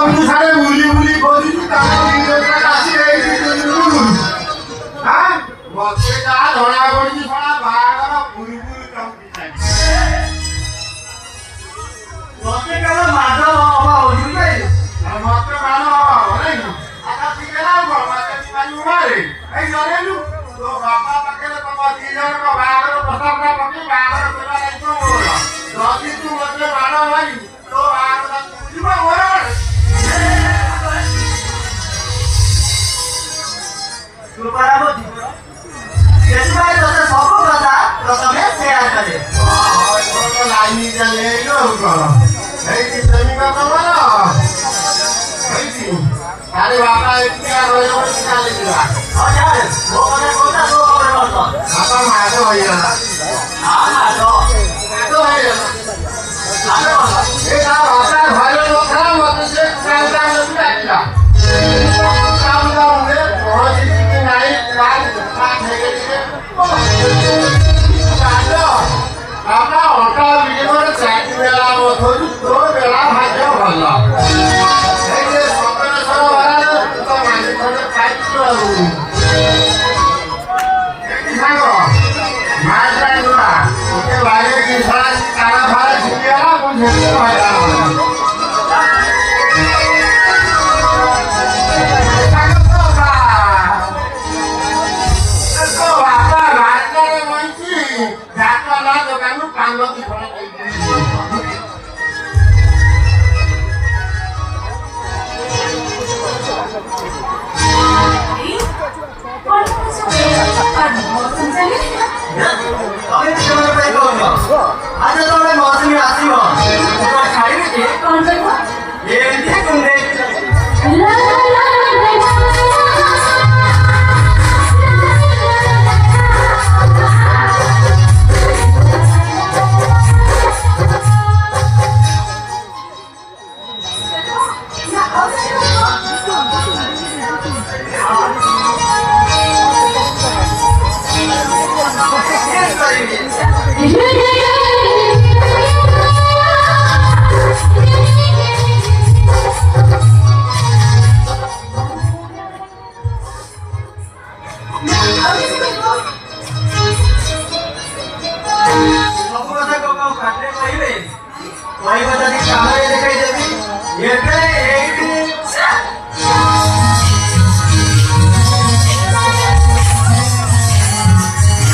ତୁ ସାଡେ ବୁଲି ବୁଲି କରୁଛୁ ତାକୁ ନିଜଟା କାଶି ହାଁ ମତେ ଯାହା ଜଣା ପଡୁଛି ଶଳା ବାହାଘର ପୂର୍ବରୁ ଚମ୍ପି ମତେ କେବଳ ମାଡ଼ ହବା ହଉଛି ମତେ ମାଡ଼ ହବ ନାଇଁ ଆକା ଟିକେ ନା ମତେ ମାରିବୁ ମାରେ ଏଇ ଜଣେଇଲୁ ତୋ ବାପା ପାଖରେ ତମ ଦି ଜଣଙ୍କ ବାହାଘର ପ୍ରସ୍ତାବଟା ପକେଇ ବାହାଘର କରିବା ଦାୟିତ୍ୱ ମୋର ଯଦି ତୁ ମତେ ମାଡ଼ ମାରିବୁ ତୋ ବାହାଘର ଯିବ ମୋର ତୁ ପରାବତି ସେଥିପାଇଁ ତତେ ସବୁ କଥା ପ୍ରଥମେ ସେୟାର କରେ ଲାଇନି ଚାଲିଯାଇଛୁ ଆଉ କଣ ହେଇଛି ପ୍ରେମିକା ତମର ହେଇଛି ଆରେ ବାପା ଏଠିକା ରହିବ ଚାଲିଯିବା ମୋ କଥା କହୁଥା ତୋ ଖବର ଭଲ ବାପା ମାଡ଼ ହେଇଗଲା ମାଡ଼ ହେଇଗଲା ଏ ତା ବାପା ଘରେ ନଥିଲା ମତେ ସେ ଡାକିଲା ପହଞ୍ଚିଛି କି ନାଇଁ ବାପା ଅଣ୍ଟା ବିଜୟରେ ଚାକି ବେଳା ବସଉଛୁ ତୋ ବେଳା ଭାଗ୍ୟ ଭଲ ଏଇ ଯେ ସକଲେଶ୍ୱର ବାହାରେ ତ ମାଟି ଖଣ୍ଡେ ଖାଇଛୁ ଆଉ ଏଠି ସାଙ୍ଗ ମାଛ ଗୁଡ଼ା ଟିକେ ବାଇରେ କିସଣା କାନ ଫାରେ ଛିଟିଗଲା ମୁଁ ଝିଟି ହଇରାଣ आज तो मौसमी आसी हो छाड़ी के कौन सा ये देखूंगे